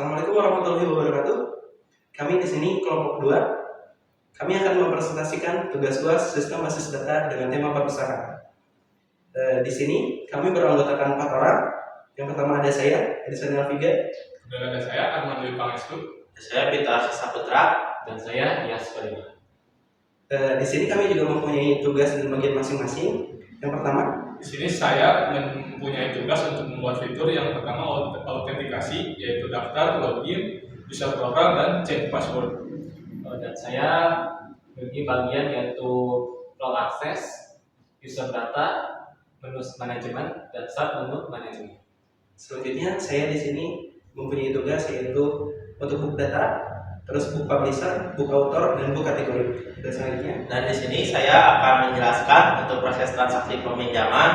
Assalamualaikum warahmatullahi wabarakatuh. Kami di sini kelompok 2. Kami akan mempresentasikan tugas UAS Sistem Basis Data dengan tema perpustakaan. Di sini kami beranggotakan 4 orang. Yang pertama ada saya, Edison Alfiga. Dan ada saya, Armando Pangestu. Saya Peter Saputra. Dan saya Yas Palima. Di sini kami juga mempunyai tugas dan bagian masing-masing. Yang pertama, Di sini saya mempunyai tugas untuk membuat fitur yang pertama autentikasi, yaitu daftar, login, user profile, dan change password. Dan saya bagi bagian yaitu role access, user data, menu manajemen, dan sub menu manajemen. selanjutnya saya di sini mempunyai tugas yaitu untuk book data, terus book publisher, book author, dan book kategori. Dan selanjutnya, Dan di sini saya akan menjelaskan untuk proses transaksi peminjaman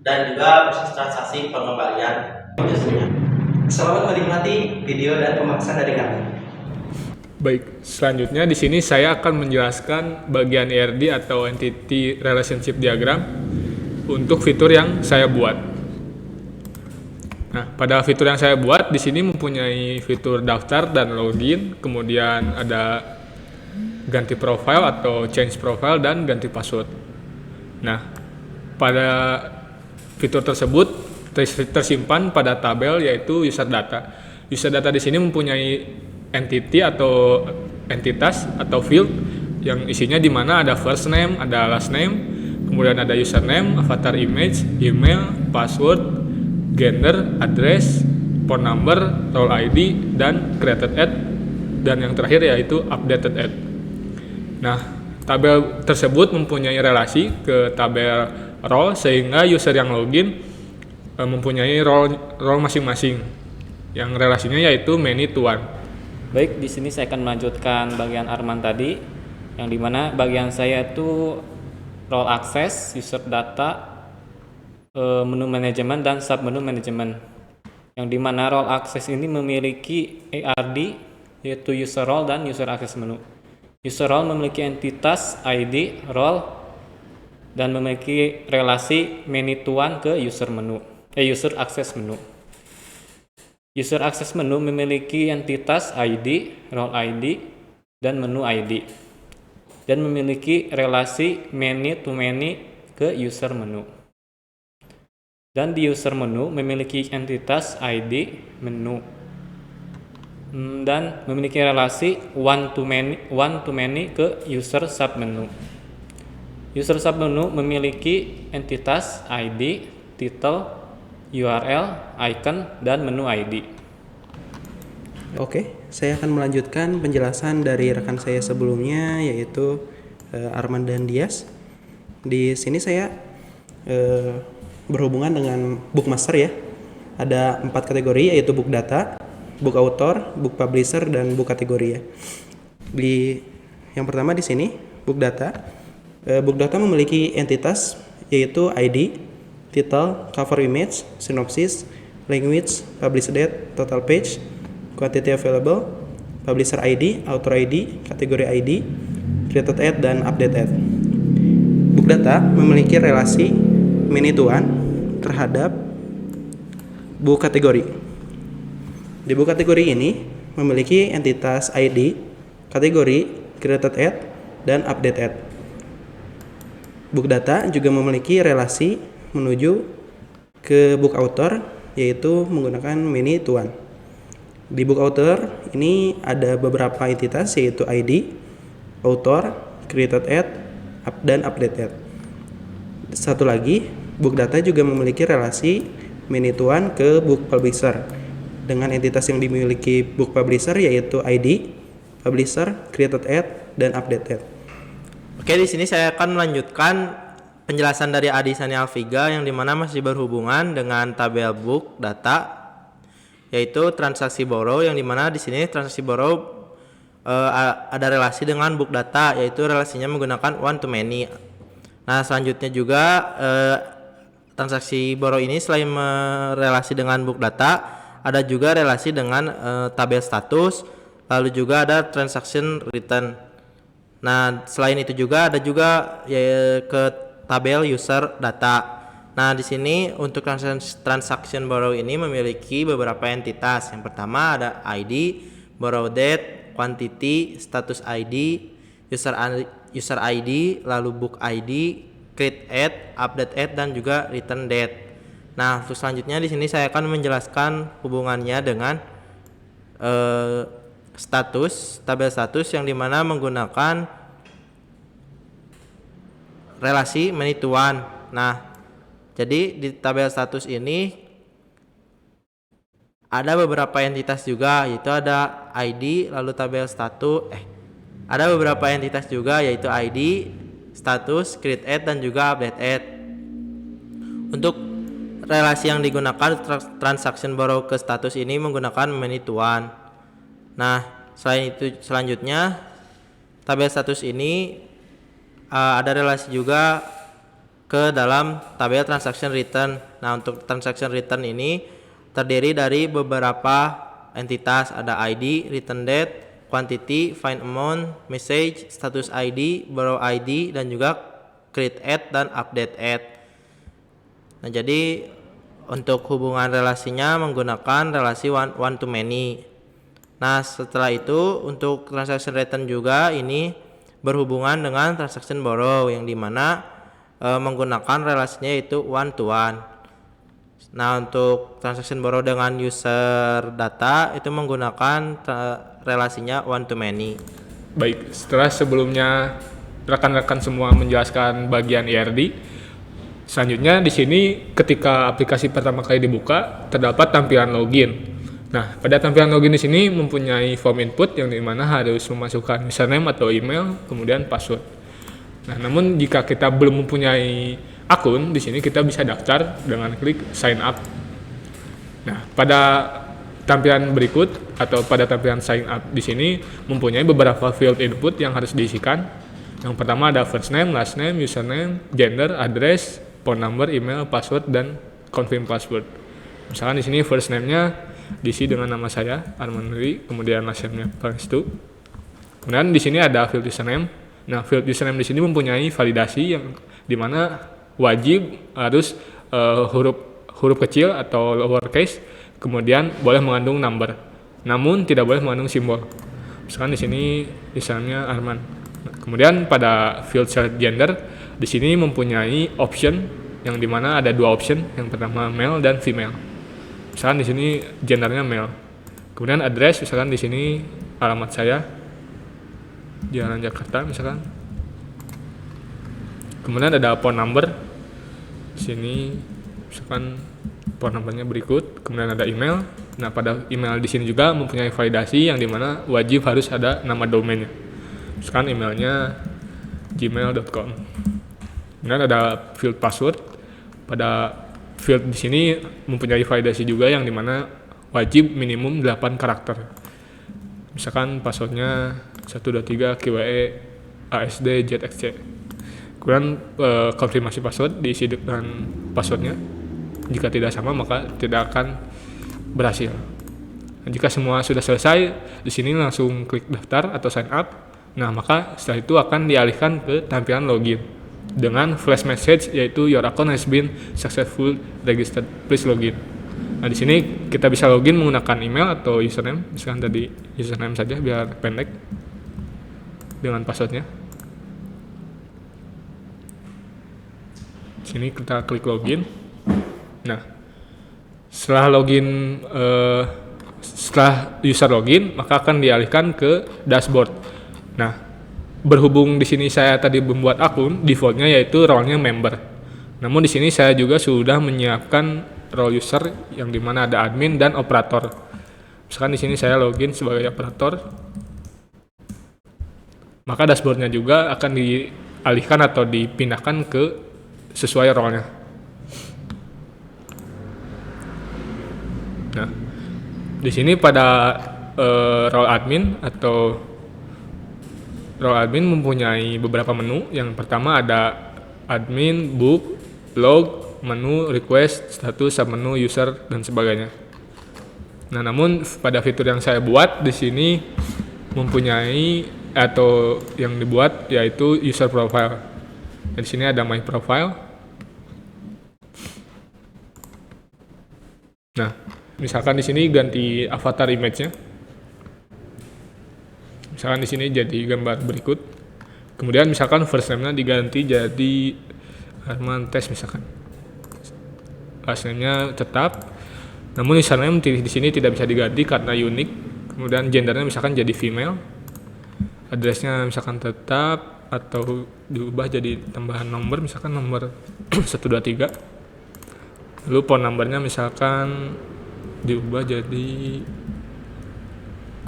dan juga proses transaksi pengembalian. selamat menikmati video dan pembahasan dari kami. Baik, selanjutnya di sini saya akan menjelaskan bagian ERD atau Entity Relationship Diagram untuk fitur yang saya buat. Nah, pada fitur yang saya buat di sini mempunyai fitur daftar dan login, kemudian ada ganti profile atau change profile dan ganti password. Nah, pada fitur tersebut tersimpan pada tabel yaitu user data. User data di sini mempunyai entity atau entitas atau field yang isinya di mana ada first name, ada last name, kemudian ada username, avatar image, email, password, gender, address, phone number, role ID, dan created at, dan yang terakhir yaitu updated at. Nah, tabel tersebut mempunyai relasi ke tabel role sehingga user yang login mempunyai role masing-masing yang relasinya yaitu many to one. Baik, di sini saya akan melanjutkan bagian Arman tadi, yang dimana bagian saya itu role access, user data, menu manajemen, dan sub menu manajemen. Yang dimana role access ini memiliki ARD, yaitu user role dan user access menu. User role memiliki entitas, ID, role, dan memiliki relasi many to one ke user access menu. User access menu memiliki entitas ID, role ID, dan menu ID, dan memiliki relasi many to many ke user menu. Dan di user menu memiliki entitas ID, menu, dan memiliki relasi one to many ke user sub menu. User sub menu memiliki entitas ID, title, URL, icon, dan menu ID. Oke, saya akan melanjutkan penjelasan dari rekan saya sebelumnya yaitu Arman dan Dias. Di sini saya berhubungan dengan bookmaster ya. Ada 4 kategori yaitu book data, book author, book publisher, dan book kategori ya. Yang pertama di sini book data. Book data memiliki entitas yaitu ID, title, cover image, synopsis, language, publish date, total page, quantity available, publisher ID, author ID, kategori ID, created ad, dan update ad. Book data memiliki relasi many to one terhadap book kategori. Di book kategori ini memiliki entitas ID, kategori, created ad, dan update ad. Book data juga memiliki relasi menuju ke book author yaitu menggunakan many to one. Di book author ini ada beberapa entitas yaitu ID, author, created ad, dan update ad. Satu lagi, book data juga memiliki relasi many to one ke book publisher dengan entitas yang dimiliki book publisher yaitu ID, publisher, created ad, dan update ad. Oke, di sini saya akan melanjutkan penjelasan dari Edison Alfiga yang dimana masih berhubungan dengan tabel book data, yaitu transaksi borrow, yang dimana di sini transaksi borrow ada relasi dengan book data, yaitu relasinya menggunakan one to many. Nah, selanjutnya juga transaksi borrow ini selain relasi dengan book data, ada juga relasi dengan tabel status, lalu juga ada transaction return. Nah, selain itu juga ada juga ke tabel user data. Nah, di sini untuk transaction borrow ini memiliki beberapa entitas. Yang pertama ada ID, borrow date, quantity, status ID, user ID, lalu book ID, create add, update add, dan juga return date. Nah, untuk selanjutnya di sini saya akan menjelaskan hubungannya dengan tabel status yang dimana menggunakan relasi many to one. Nah, jadi di tabel status ini ada beberapa entitas juga, yaitu ada ID, lalu tabel status, ada beberapa entitas juga, yaitu ID, status, create add, dan juga update add. Untuk relasi yang digunakan transaction borrow ke status ini menggunakan many to one. Nah, selain itu selanjutnya tabel status ini ada relasi juga ke dalam tabel transaction return. Nah, untuk transaction return ini terdiri dari beberapa entitas, ada ID, return date, quantity, find amount, message, status ID, borrow ID, dan juga create add dan update add. Nah, jadi untuk hubungan relasinya menggunakan relasi one to many. Nah, setelah itu untuk transaction return juga ini berhubungan dengan transaction borrow yang dimana menggunakan relasinya yaitu one to one. Nah, untuk transaction borrow dengan user data itu menggunakan relasinya one to many. Baik, setelah sebelumnya rekan-rekan semua menjelaskan bagian ERD, selanjutnya di sini ketika aplikasi pertama kali dibuka terdapat tampilan login. Nah, pada tampilan login di sini mempunyai form input yang dimana harus memasukkan username atau email, kemudian password. Nah, namun jika kita belum mempunyai akun, di sini kita bisa daftar dengan klik sign up. Nah, pada tampilan berikut atau pada tampilan sign up di sini mempunyai beberapa field input yang harus diisikan. Yang pertama ada first name, last name, username, gender, address, phone number, email, password, dan confirm password. Misalkan di sini first name-nya diisi dengan nama saya Arman Nuri, kemudian last name-nya Pangestu. Kemudian di sini ada field username. Nah, field username di sini mempunyai validasi yang dimana wajib harus huruf kecil atau lowercase, kemudian boleh mengandung number, namun tidak boleh mengandung simbol. Misalkan di sini username-nya Arman. Nah, kemudian pada field select gender di sini mempunyai option yang dimana ada dua option, yang pertama male dan female. Misalkan di sini gendernya male. Kemudian address, misalkan di sini alamat saya Jalan Jakarta misalkan. Kemudian ada phone number. Di sini misalkan phone numbernya berikut. Kemudian ada email. Nah, pada email di sini juga mempunyai validasi yang dimana wajib harus ada nama domainnya. Misalkan emailnya gmail.com. Kemudian ada field password. Pada field di sini mempunyai validasi juga yang dimana wajib minimum 8 karakter. Misalkan passwordnya 123 KWE ASD ZXC. Kemudian konfirmasi password diisi dengan passwordnya. Jika tidak sama maka tidak akan berhasil. Dan jika semua sudah selesai, di sini langsung klik daftar atau sign up. Nah, maka setelah itu akan dialihkan ke tampilan login dengan flash message yaitu your account has been successful registered, please login. Nah, di sini kita bisa login menggunakan email atau username, misalkan tadi username saja biar pendek dengan passwordnya. Di sini kita klik login. Nah, setelah login, setelah user login, maka akan dialihkan ke dashboard. Nah, berhubung di sini saya tadi membuat akun, defaultnya yaitu role-nya member. Namun di sini saya juga sudah menyiapkan role user yang dimana ada admin dan operator. Misalkan di sini saya login sebagai operator, maka dashboardnya juga akan dialihkan atau dipindahkan ke sesuai role-nya. Nah, di sini pada role admin atau role admin mempunyai beberapa menu. Yang pertama ada admin, book, log, menu, request, status, submenu, user, dan sebagainya. Nah, namun pada fitur yang saya buat di sini mempunyai atau yang dibuat yaitu user profile. Di sini ada my profile. Nah, misalkan di sini ganti avatar image-nya. Misalkan di sini jadi gambar berikut. Kemudian misalkan first name-nya diganti jadi Arman Tes misalkan. Last name-nya tetap. Namun username di sini tidak bisa diganti karena unik. Kemudian gendernya misalkan jadi female. Address-nya misalkan tetap atau diubah jadi tambahan nomor, misalkan nomor 123. Lalu phone number-nya misalkan diubah jadi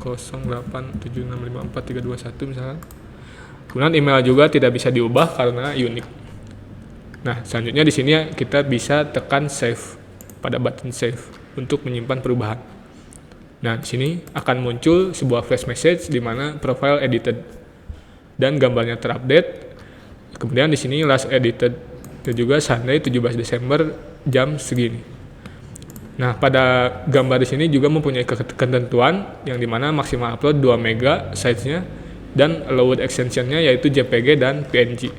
0876543221 misalkan. Kemudian email juga tidak bisa diubah karena unik. Nah, selanjutnya di sini kita bisa tekan save pada button save untuk menyimpan perubahan. Nah, di sini akan muncul sebuah flash message di mana profile edited dan gambarnya terupdate. Kemudian di sini last edited dan juga Sunday 17 Desember jam segini. Nah, pada gambar di sini juga mempunyai ketentuan yang dimana maksimal upload 2 mega size-nya dan allowed extension-nya yaitu JPG dan PNG.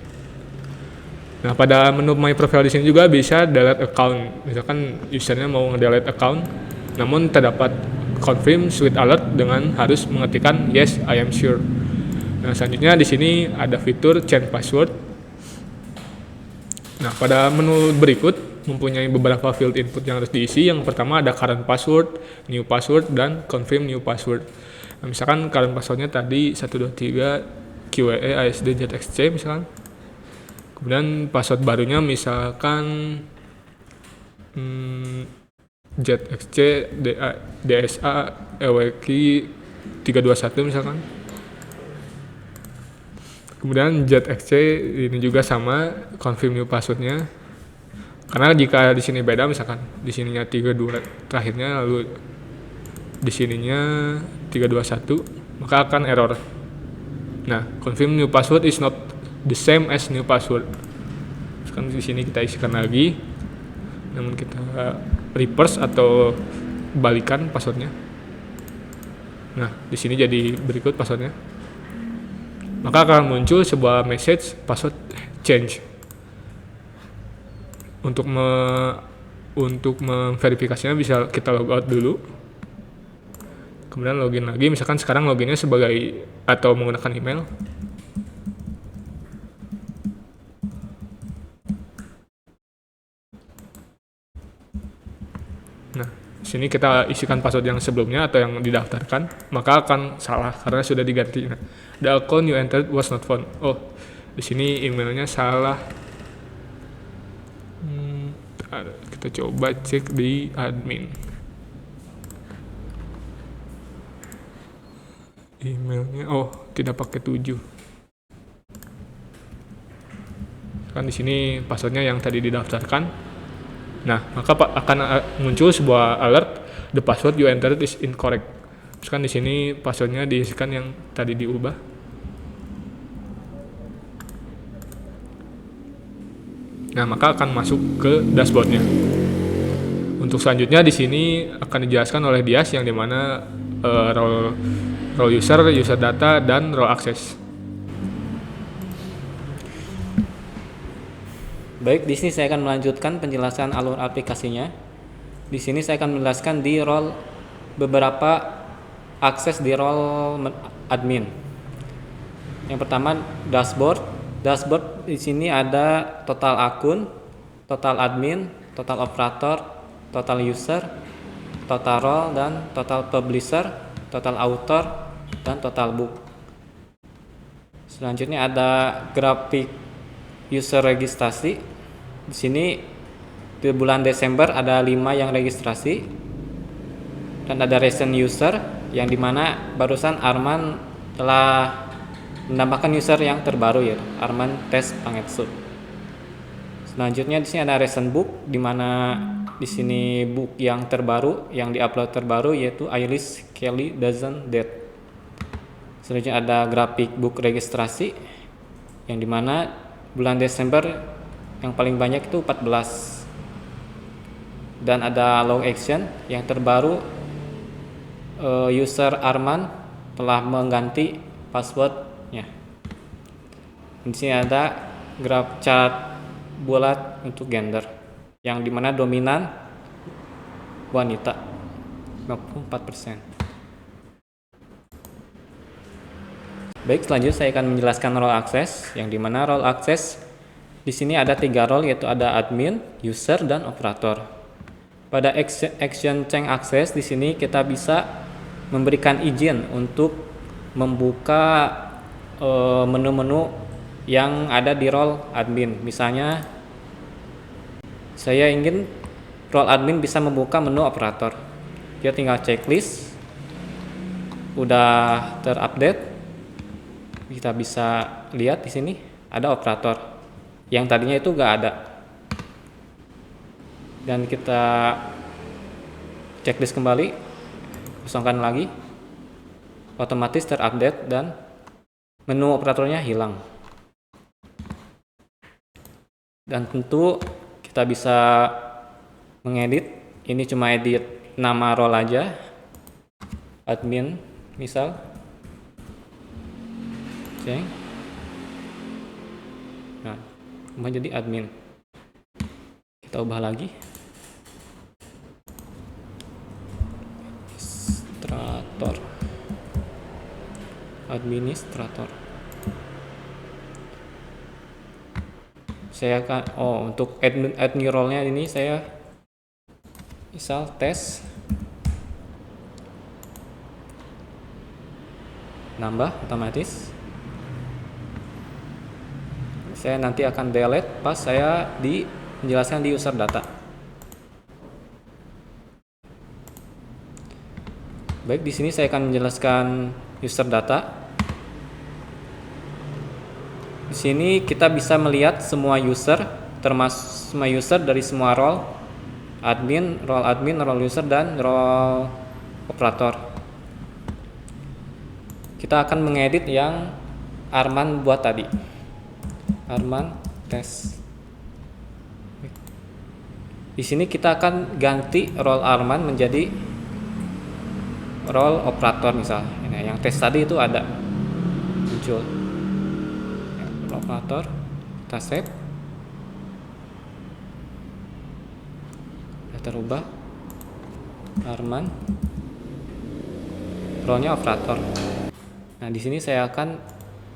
Nah, pada menu My Profile di sini juga bisa delete account. Misalkan usernya mau nge-delete account, namun terdapat confirm with alert dengan harus mengetikkan yes, I am sure. Nah, selanjutnya di sini ada fitur change password. Nah, pada menu berikut mempunyai beberapa field input yang harus diisi. Yang pertama ada current password, new password, dan confirm new password. Nah, misalkan current passwordnya tadi 123 QWE ASD ZXC misalkan. Kemudian password barunya misalkan ZXC DSA EWK 321 misalkan. Kemudian ZXC ini juga sama, confirm new passwordnya. Karena jika di sini beda, misalkan di sininya 32 terakhirnya, lalu di sininya 321, maka akan error. Nah, confirm new password is not the same as new password. Sekarang di sini kita isikan lagi, namun kita reverse atau balikan passwordnya. Nah, di sini jadi berikut passwordnya. Maka akan muncul sebuah message password change. Untuk memverifikasinya bisa kita logout dulu. Kemudian login lagi, misalkan sekarang loginnya sebagai atau menggunakan email. Nah, sini kita isikan password yang sebelumnya atau yang didaftarkan, maka akan salah karena sudah diganti. Nah, the account you entered was not found. Oh, di sini emailnya salah. Kita coba cek di admin. Emailnya tidak pakai 7. Kan di sini passwordnya yang tadi didaftarkan. Nah, maka akan muncul sebuah alert, the password you entered is incorrect. Terus kan di sini passwordnya diisikan yang tadi diubah. Nah, maka akan masuk ke dashboardnya. Untuk selanjutnya di sini akan dijelaskan oleh Dias yang dimana role user, user data, dan role access. Baik, di sini saya akan melanjutkan penjelasan alur aplikasinya. Di sini saya akan menjelaskan di role beberapa akses di role admin. Yang pertama dashboard. Dashboard di sini ada total akun, total admin, total operator, total user, total role, dan total publisher, total author, dan total book. Selanjutnya ada grafik user registrasi. Di sini di bulan Desember ada 5 yang registrasi dan ada recent user yang dimana barusan Arman telah menambahkan user yang terbaru ya, Arman Tes Pangetsu. Selanjutnya di sini ada recent book dimana di sini book yang terbaru yang diupload terbaru yaitu Iris Kelly Doesn't Dead. Selanjutnya ada grafik book registrasi yang dimana bulan Desember yang paling banyak itu 14. Dan ada log action yang terbaru, user Arman telah mengganti passwordnya. Di sini ada graf chart bulat untuk gender yang dimana dominan wanita 54%. Baik, selanjutnya saya akan menjelaskan role access, yang dimana role access di sini ada 3 role, yaitu ada admin, user, dan operator. Pada action chain access di sini kita bisa memberikan izin untuk membuka menu-menu yang ada di role admin. Misalnya saya ingin role admin bisa membuka menu operator. Dia tinggal checklist, udah terupdate. Kita bisa lihat di sini ada operator yang tadinya itu nggak ada, dan kita checklist kembali, kosongkan lagi, otomatis terupdate dan menu operatornya hilang. Dan tentu kita bisa mengedit, ini cuma edit nama role aja, admin misal. Oke. Nah, menjadi admin. Kita ubah lagi. Administrator. Saya akan untuk add new role-nya ini saya misal tes, nambah otomatis. Saya nanti akan delete pas saya menjelaskan di user data. Baik, di sini saya akan menjelaskan user data. Di sini kita bisa melihat semua user, termasuk semua user dari semua role admin, role user, dan role operator. Kita akan mengedit yang Arman buat tadi. Arman tes. Di sini kita akan ganti role Arman menjadi role operator misal. Nah, yang tes tadi itu ada muncul. Role operator, kita save. Sudah terubah. Arman. Role-nya operator. Nah, di sini saya akan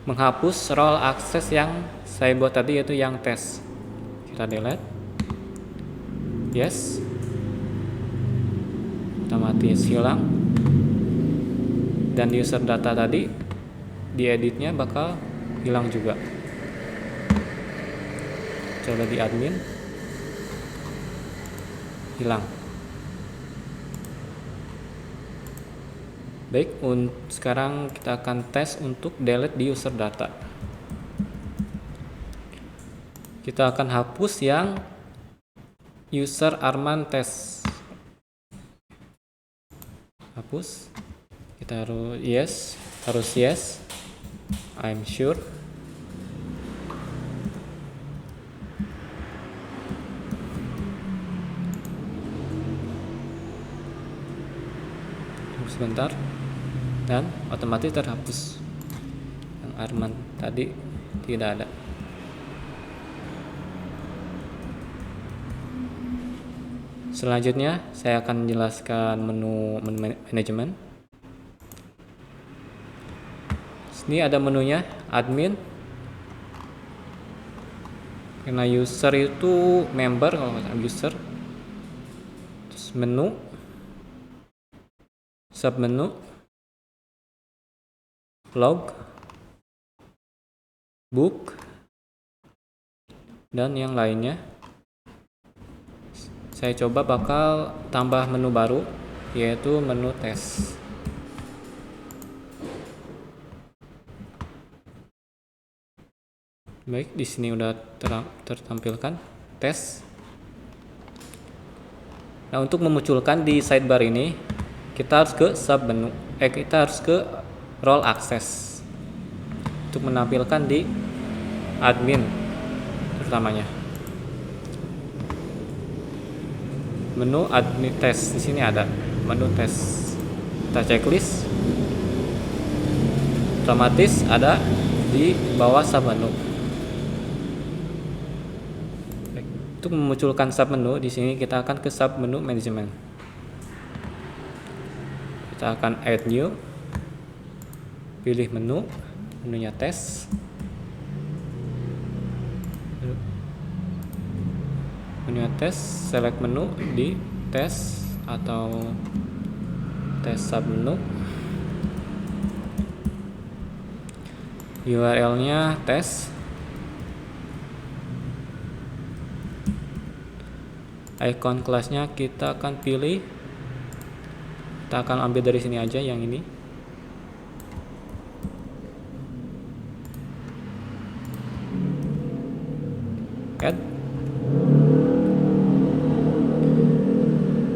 menghapus role access yang saya buat tadi, yaitu yang tes. Kita delete. Yes. Otomatis hilang. Dan user data tadi dieditnya bakal hilang juga. Coba di admin, hilang. Baik, sekarang kita akan tes untuk delete di user data. Kita akan hapus yang user Arman tes. Hapus. Kita harus yes. I'm sure. Sebentar, dan otomatis terhapus. Yang Arman tadi tidak ada. Selanjutnya saya akan menjelaskan menu manajemen. Ini ada menunya admin. Karena user itu member, kalau user. Terus menu, submenu, log, book, dan yang lainnya. Saya coba bakal tambah menu baru, yaitu menu tes. Baik, di sini udah tertampilkan tes. Nah, untuk memunculkan di sidebar ini, kita harus ke submenu. Kita harus ke role access untuk menampilkan di admin terutamanya. Menu admin tes, di sini ada menu tes. Kita checklist, otomatis ada di bawah submenu. Untuk memunculkan submenu, di sini kita akan ke submenu manajemen. Kita akan add new, pilih menunya tes, menunya tes, select menu di tes atau tes submenu, URL-nya tes, icon kelasnya kita akan pilih, kita akan ambil dari sini aja yang ini. Add.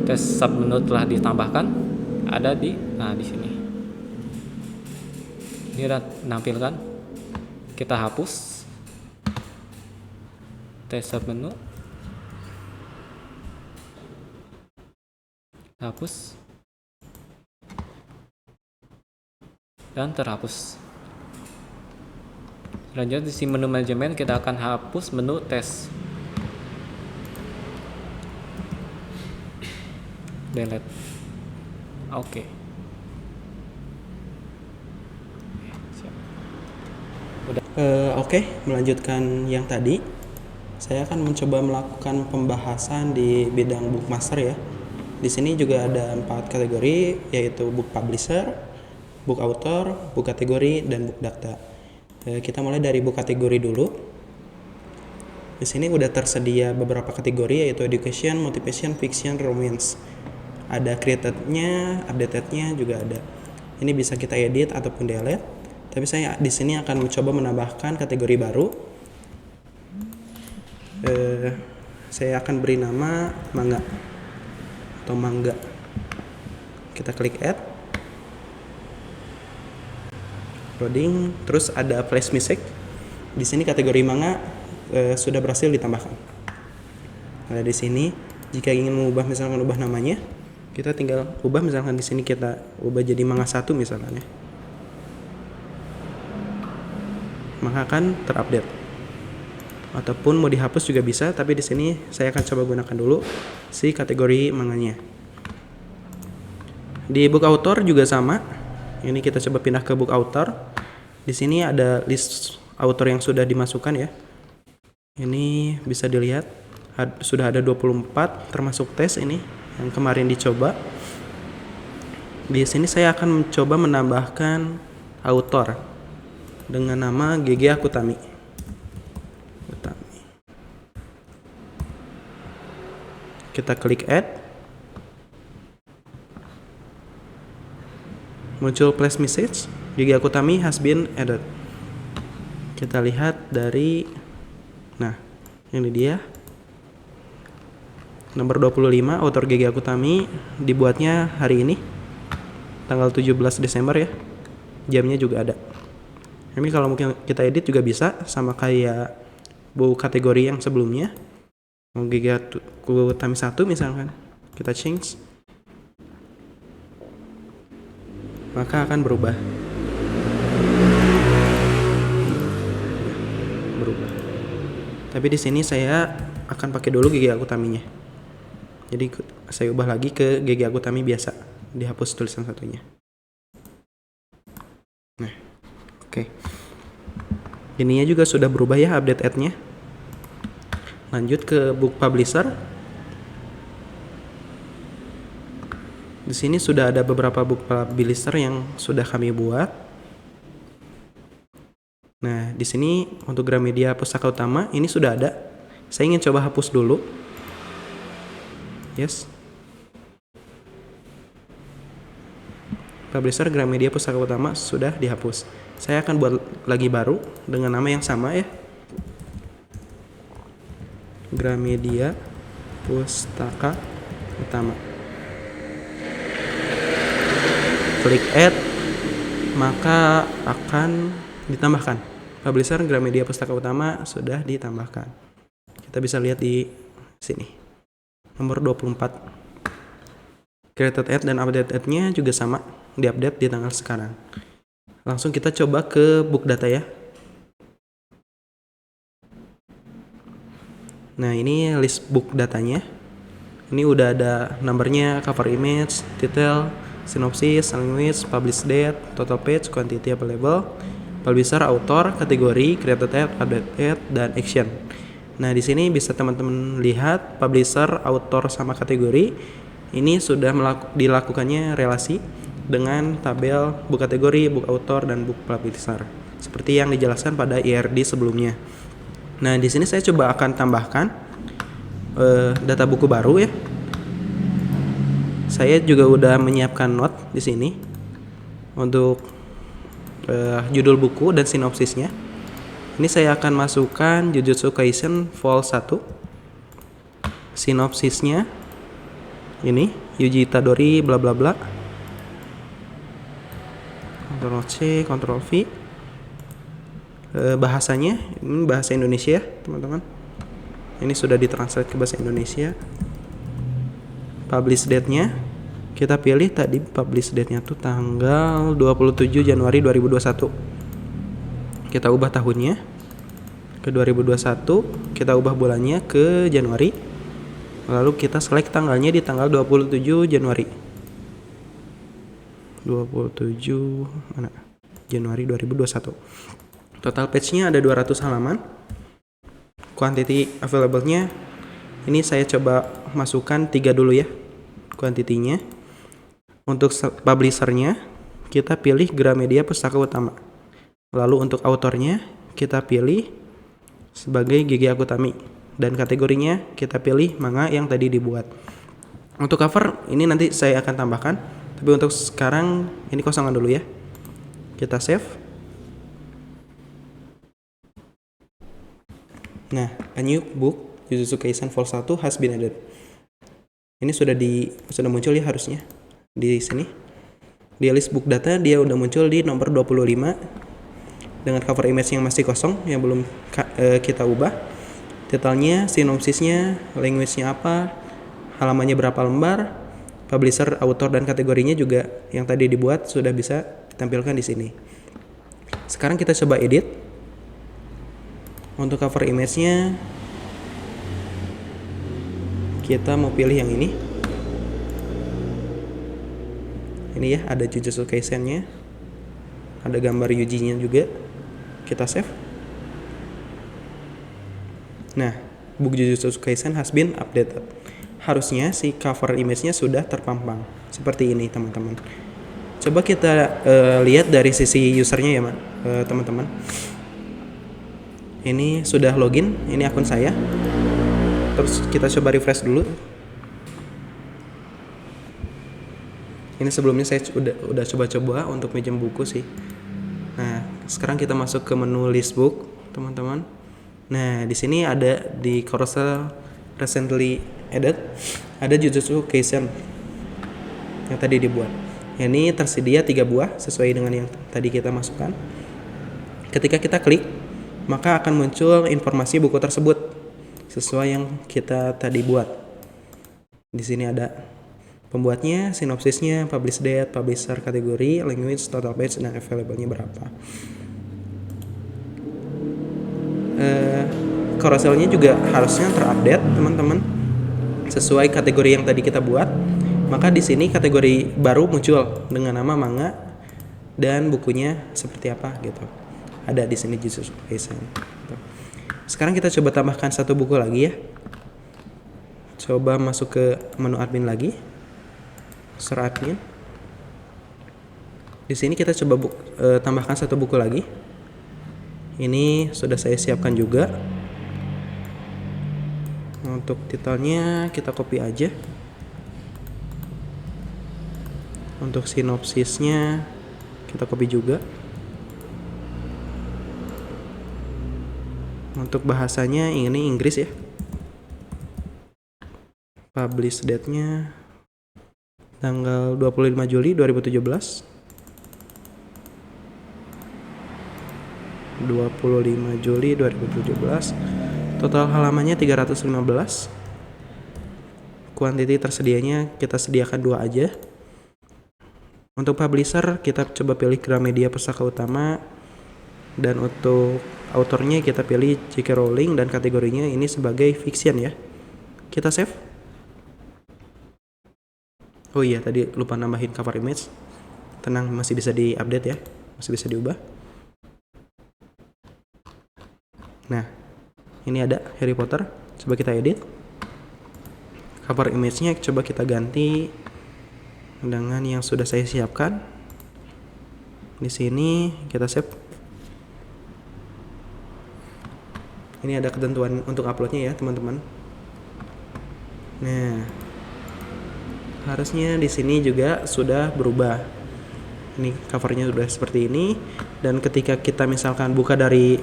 Tes submenu telah ditambahkan, ada di sini. Ini menampilkan. Kita hapus tes submenu. Hapus dan terhapus. Selanjutnya di menu manajemen kita akan hapus menu tes, delete. Oke. Siap. Oke, melanjutkan yang tadi, saya akan mencoba melakukan pembahasan di bidang bookmaster ya. Di sini juga ada 4 kategori, yaitu book publisher, book author, book kategori, dan book data. Kita mulai dari book kategori dulu. Di sini udah tersedia beberapa kategori, yaitu education, motivation, fiction, romance. Ada created-nya, updated-nya juga ada. Ini bisa kita edit ataupun delete. Tapi saya di sini akan mencoba menambahkan kategori baru. Saya akan beri nama manga atau mangga. Kita klik add, loading, terus ada flash music. Di sini kategori manga sudah berhasil ditambahkan. Nah, di sini jika ingin mengubah, misalkan ubah namanya, kita tinggal ubah, misalkan di sini kita ubah jadi manga 1 misalkan ya. Maka akan terupdate. Ataupun mau dihapus juga bisa, tapi di sini saya akan coba gunakan dulu si kategori manganya. Di book author juga sama. Ini kita coba pindah ke book author. Di sini ada list author yang sudah dimasukkan ya. Ini bisa dilihat sudah ada 24 termasuk tes ini yang kemarin dicoba. Di sini saya akan mencoba menambahkan author dengan nama GG Akutami. Kita klik add, muncul flash message, GG Akutami has been added. Kita lihat dari, nah ini dia nomor 25, author GG Akutami, dibuatnya hari ini tanggal 17 Desember ya. Jamnya juga ada. Ini kalau mungkin kita edit juga bisa, sama kayak buku kategori yang sebelumnya. Mau GG Akutami 1 misalkan, kita change, maka akan berubah. Tapi di sini saya akan pakai dulu GG Akutaminya. Jadi saya ubah lagi ke GG Akutami biasa, dihapus tulisan satunya. Nah, oke. Ininya juga sudah berubah ya, update add-nya. Lanjut ke book publisher. Di sini sudah ada beberapa book publisher yang sudah kami buat. Nah, di sini untuk Gramedia Pustaka Utama ini sudah ada. Saya ingin coba hapus dulu. Yes. Publisher Gramedia Pustaka Utama sudah dihapus. Saya akan buat lagi baru dengan nama yang sama ya. Gramedia Pustaka Utama. Klik add, maka akan ditambahkan. Publisher Gramedia Pustaka Utama sudah ditambahkan. Kita bisa lihat di sini. Nomor 24. Created add dan update add-nya juga sama, diupdate di tanggal sekarang. Langsung kita coba ke book data ya. Nah, ini list book datanya. Ini udah ada nomornya, cover image, title, Synopsis, language, publish date, total page, quantity available, publisher, author, kategori, created ad, update ad, dan action. Nah, di sini bisa teman-teman lihat publisher, author, sama kategori ini sudah dilakukannya relasi dengan tabel book kategori, book author, dan book publisher seperti yang dijelaskan pada IRD sebelumnya. Nah, di sini saya coba akan tambahkan data buku baru ya. Saya juga udah menyiapkan note di sini untuk judul buku dan sinopsisnya. Ini saya akan masukkan Jujutsu Kaisen Vol 1. Sinopsisnya ini Yuji Itadori bla bla bla. Ctrl C, Ctrl V. Bahasanya ini bahasa Indonesia ya, teman-teman. Ini sudah ditranslate ke bahasa Indonesia. Publish date-nya kita pilih tadi, publish date-nya tuh tanggal 27 Januari 2021. Kita ubah tahunnya ke 2021, kita ubah bulannya ke Januari. Lalu kita select tanggalnya di tanggal 27 Januari. 27 mana? Januari 2021. Total page-nya ada 200 halaman. Quantity available-nya ini saya coba masukkan 3 dulu ya kuantitinya. Untuk publisher-nya kita pilih Gramedia Pustaka Utama. Lalu untuk autornya kita pilih sebagai Gege Akutami, dan kategorinya kita pilih manga yang tadi dibuat. Untuk cover ini nanti saya akan tambahkan, tapi untuk sekarang ini kosongan dulu ya. Kita save. Nah, a new book Jujutsu Kaisen Vol 1 has been added. Ini sudah muncul ya harusnya di sini. Di list book data dia udah muncul di nomor 25 dengan cover image yang masih kosong yang belum kita ubah. Detailnya, sinopsisnya, language-nya apa, halamannya berapa lembar, publisher, author, dan kategorinya juga yang tadi dibuat sudah bisa ditampilkan di sini. Sekarang kita coba edit. Untuk cover image-nya kita mau pilih yang ini. Ini ya, ada Jujutsu Kaisen-nya. Ada gambar Yuji-nya juga. Kita save. Nah, book Jujutsu Kaisen has been updated. Harusnya si cover image-nya sudah terpampang seperti ini, teman-teman. Coba kita lihat dari sisi usernya ya, teman-teman. Ini sudah login, ini akun saya. Terus kita coba refresh dulu. Ini sebelumnya saya udah coba-coba untuk minjem buku sih. Nah, sekarang kita masuk ke menu list book, teman-teman. Nah, di sini ada di carousel recently added, ada Jujutsu Kaisen yang tadi dibuat. Ini tersedia 3 buah sesuai dengan yang tadi kita masukkan. Ketika kita klik, maka akan muncul informasi buku tersebut sesuai yang kita tadi buat. Di sini ada pembuatnya, sinopsisnya, publish date, publisher, kategori, language, total page, dan available-nya berapa. Carouselnya juga harusnya terupdate, teman-teman, sesuai kategori yang tadi kita buat. Maka di sini kategori baru muncul dengan nama manga dan bukunya seperti apa gitu. Ada di sini Jujutsu Kaisen. Sekarang kita coba tambahkan 1 buku lagi ya. Coba masuk ke menu admin lagi. User admin. Di sini kita coba tambahkan 1 buku lagi. Ini sudah saya siapkan juga. Untuk titelnya kita copy aja. Untuk sinopsisnya kita copy juga. Untuk bahasanya ini Inggris ya. Publish date-nya tanggal 25 Juli 2017. 25 Juli 2017. Total halamannya 315. Kuantiti tersedianya kita sediakan 2 aja. Untuk publisher kita coba pilih Gramedia Pustaka Utama, dan untuk autornya kita pilih J.K. Rowling dan kategorinya ini sebagai fiction ya. Kita save. Oh iya, tadi lupa nambahin cover image. Tenang, masih bisa diupdate ya, masih bisa diubah. Nah, ini ada Harry Potter. Coba kita edit. Cover image-nya coba kita ganti dengan yang sudah saya siapkan. Di sini kita save. Ini ada ketentuan untuk uploadnya ya teman-teman. Nah, harusnya di sini juga sudah berubah. Ini covernya sudah seperti ini. Dan ketika kita misalkan buka dari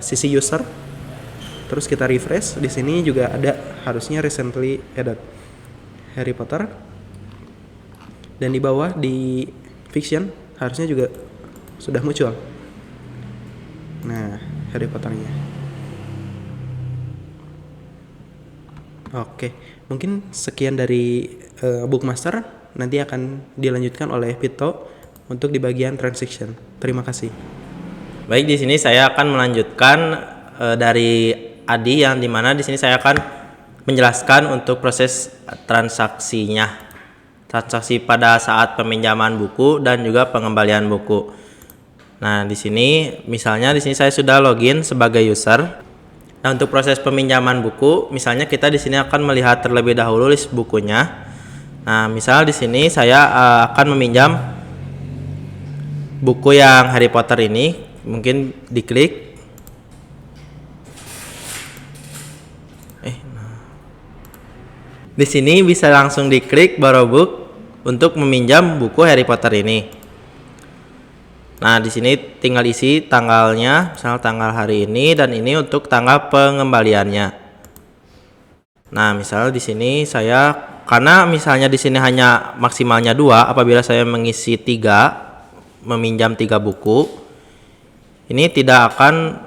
sisi user, terus kita refresh, di sini juga ada harusnya recently added Harry Potter. Dan di bawah di fiction harusnya juga sudah muncul. Nah, Harry Potternya. Oke, mungkin sekian dari Bookmaster. Nanti akan dilanjutkan oleh Vito untuk di bagian transaction. Terima kasih. Baik, di sini saya akan melanjutkan dari Adi, yang dimana di sini saya akan menjelaskan untuk proses transaksinya, transaksi pada saat peminjaman buku dan juga pengembalian buku. Nah, di sini misalnya di sini saya sudah login sebagai user. Nah, untuk proses peminjaman buku, misalnya kita di sini akan melihat terlebih dahulu list bukunya. Nah, misal di sini saya akan meminjam buku yang Harry Potter ini, mungkin diklik. Di sini bisa langsung diklik borrow book untuk meminjam buku Harry Potter ini. Nah, di sini tinggal isi tanggalnya, misal tanggal hari ini, dan ini untuk tanggal pengembaliannya. Nah, misal di sini saya, karena misalnya di sini hanya maksimalnya 2, apabila saya mengisi 3, meminjam 3 buku, ini tidak akan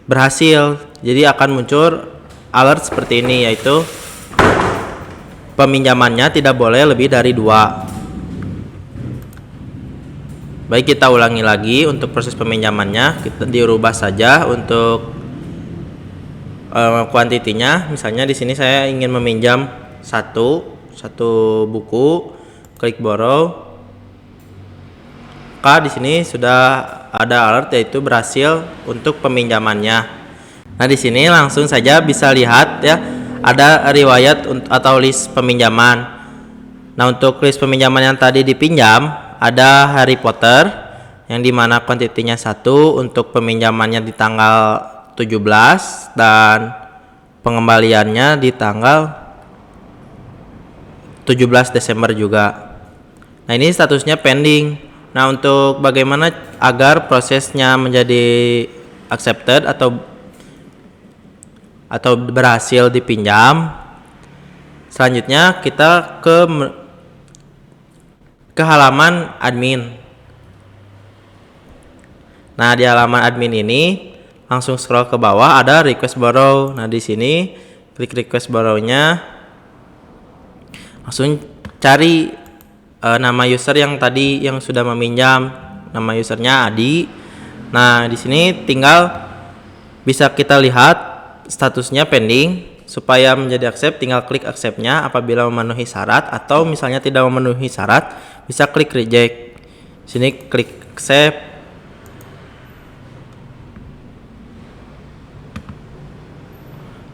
berhasil. Jadi akan muncul alert seperti ini, yaitu peminjamannya tidak boleh lebih dari 2. Baik, kita ulangi lagi untuk proses peminjamannya. Kita dirubah saja untuk kuantitinya. Misalnya di sini saya ingin meminjam satu buku, klik borrow. Maka di sini sudah ada alert, yaitu berhasil untuk peminjamannya. Nah, di sini langsung saja bisa lihat ya, ada riwayat atau list peminjaman. Nah, untuk list peminjaman yang tadi dipinjam ada Harry Potter yang dimana kuantitinya 1, untuk peminjamannya di tanggal 17 dan pengembaliannya di tanggal 17 Desember juga. Nah, ini statusnya pending. Nah, untuk bagaimana agar prosesnya menjadi accepted atau berhasil dipinjam, selanjutnya kita ke halaman admin. Nah, di halaman admin ini langsung scroll ke bawah, ada request borrow. Nah, di sini klik request borrow-nya, langsung cari nama user yang tadi yang sudah meminjam. Nama usernya Adi. Nah, di sini tinggal bisa kita lihat statusnya pending. Supaya menjadi accept, tinggal klik accept-nya apabila memenuhi syarat, atau misalnya tidak memenuhi syarat bisa klik reject. Sini klik accept.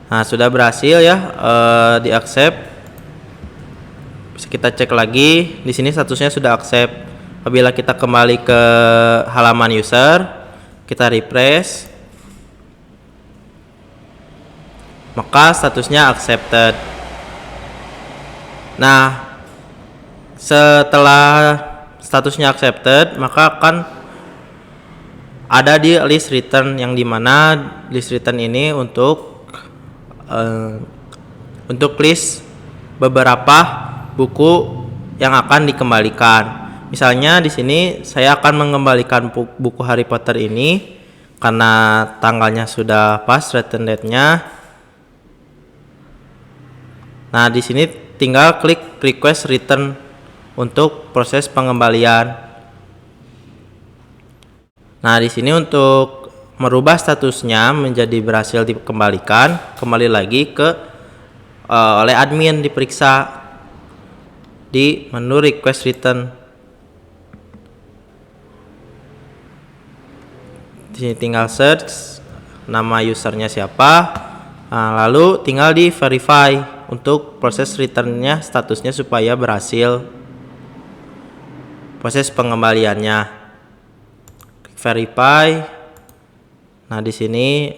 Nah, sudah berhasil ya di accept. Bisa kita cek lagi, di sini statusnya sudah accept. Apabila kita kembali ke halaman user, kita refresh, maka statusnya accepted. Nah, setelah statusnya accepted, maka akan ada di list return, yang dimana list return ini untuk list beberapa buku yang akan dikembalikan. Misalnya di sini saya akan mengembalikan buku Harry Potter ini karena tanggalnya sudah pas return date-nya. Nah, di sini tinggal klik request return untuk proses pengembalian. Nah, di sini untuk merubah statusnya menjadi berhasil dikembalikan, kembali lagi ke oleh admin diperiksa. di menu request return. Di sini tinggal search nama usernya siapa. Nah, lalu tinggal di verify untuk proses returnnya, statusnya supaya berhasil proses pengembaliannya. Klik verify. Nah, di sini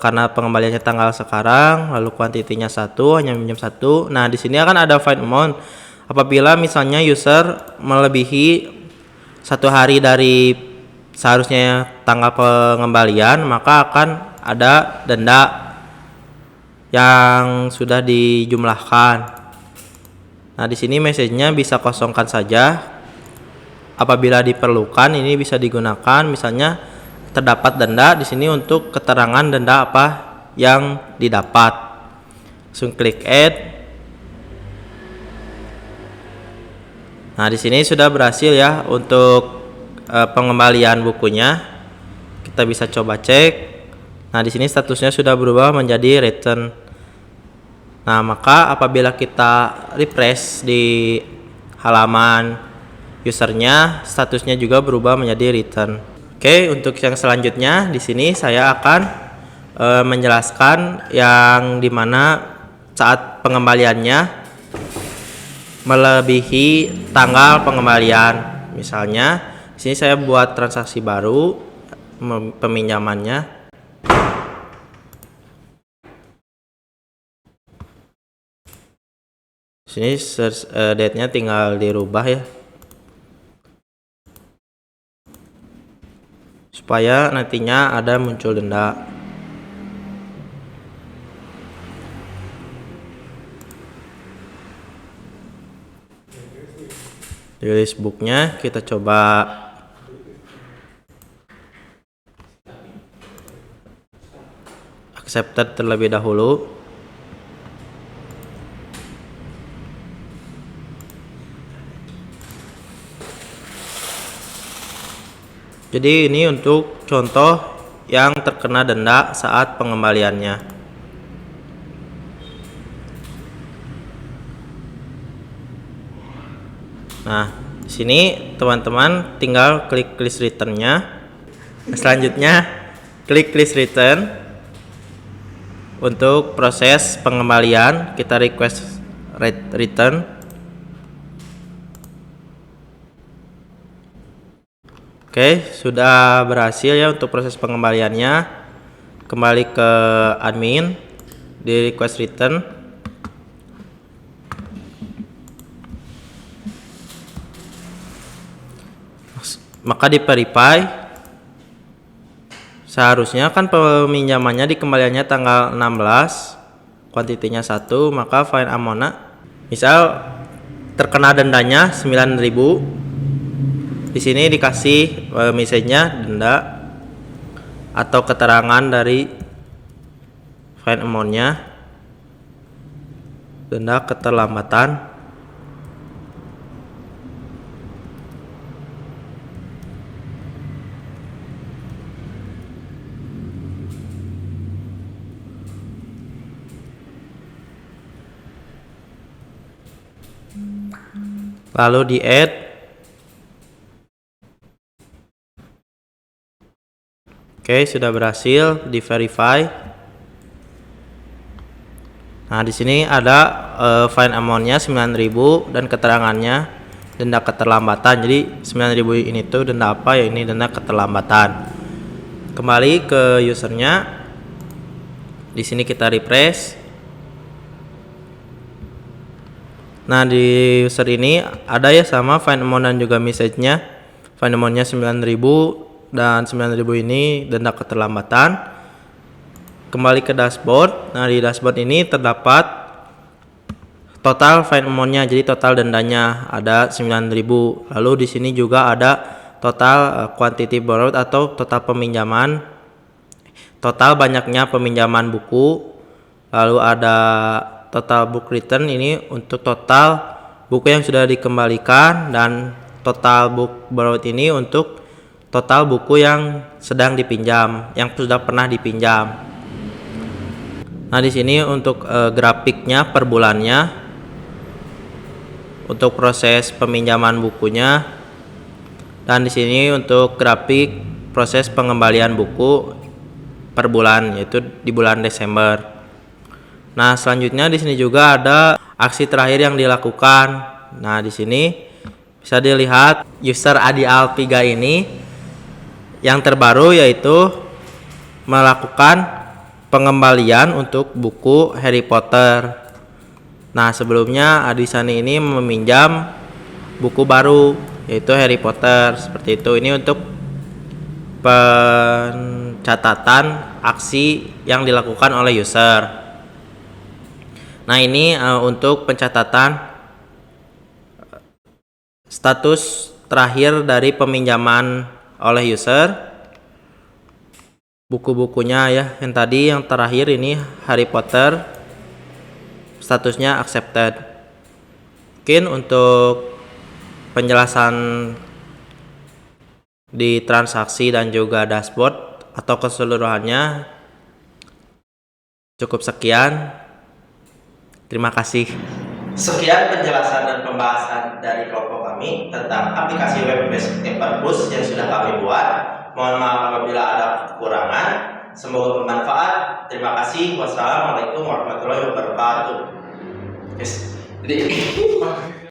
karena pengembaliannya tanggal sekarang, lalu kuantitinya 1, hanya minjem 1. Nah, di sini akan ada find amount. Apabila misalnya user melebihi 1 hari dari seharusnya tanggal pengembalian, maka akan ada denda yang sudah dijumlahkan. Nah, di sini message-nya bisa kosongkan saja. Apabila diperlukan, ini bisa digunakan. Misalnya terdapat denda di sini untuk keterangan denda apa yang didapat. Langsung klik add. Nah, di sini sudah berhasil ya untuk pengembalian bukunya. Kita bisa coba cek. Nah, di sini statusnya sudah berubah menjadi return. Nah, maka apabila kita refresh di halaman usernya, statusnya juga berubah menjadi return. Oke, untuk yang selanjutnya di sini saya akan menjelaskan yang dimana saat pengembaliannya melebihi tanggal pengembalian. Misalnya, di sini saya buat transaksi baru peminjamannya. Di sini search date-nya tinggal dirubah ya, supaya nantinya ada muncul denda. Di list booknya kita coba accepted terlebih dahulu. Jadi ini untuk contoh yang terkena denda saat pengembaliannya. Nah, di sini teman-teman tinggal klik list return-nya. Selanjutnya klik list return. Untuk proses pengembalian kita request return. Oke, sudah berhasil ya untuk proses pengembaliannya. Kembali ke admin di request return. Maka di verify. Seharusnya kan peminjamannya dikembaliannya tanggal 16, kuantitinya 1, maka find amount misal terkena dendanya 9.000. Di sini dikasih message-nya denda atau keterangan dari find amount-nya, denda keterlambatan. Lalu di add. Oke, sudah berhasil di verify. Nah, di sini ada find amount-nya 9.000 dan keterangannya denda keterlambatan. Jadi 9.000 ini tuh denda apa ya? Ini denda keterlambatan. Kembali ke usernya. Di sini kita refresh. Nah, di user ini ada ya sama find amount dan juga message-nya. Find amount-nya 9.000 dan 9.000 ini denda keterlambatan. Kembali ke dashboard. Nah, di dashboard ini terdapat total find amount-nya, jadi total dendanya ada 9.000. Lalu di sini juga ada total quantity borrowed atau total peminjaman, total banyaknya peminjaman buku. Lalu ada total book return, ini untuk total buku yang sudah dikembalikan, dan total book borrowed ini untuk total buku yang sedang dipinjam, yang sudah pernah dipinjam. Nah, di sini untuk grafiknya per bulannya. untuk proses peminjaman bukunya. Dan di sini untuk grafik proses pengembalian buku per bulan, yaitu di bulan Desember. Nah, selanjutnya di sini juga ada aksi terakhir yang dilakukan. Nah, di sini bisa dilihat user Adi Alfiga ini yang terbaru yaitu melakukan pengembalian untuk buku Harry Potter. Nah, sebelumnya Adisani ini meminjam buku baru yaitu Harry Potter seperti itu. Ini untuk pencatatan aksi yang dilakukan oleh user. Nah, ini untuk pencatatan status terakhir dari peminjaman oleh user. Buku-bukunya ya, yang tadi yang terakhir ini Harry Potter, statusnya accepted. Mungkin untuk penjelasan di transaksi dan juga dashboard atau keseluruhannya cukup sekian. Terima kasih. Sekian penjelasan dan pembahasan dari kelompok kami tentang aplikasi web-based Everboost yang sudah kami buat. Mohon maaf apabila ada kekurangan. Semoga bermanfaat. Terima kasih. Wassalamualaikum warahmatullahi wabarakatuh. Yes. Jadi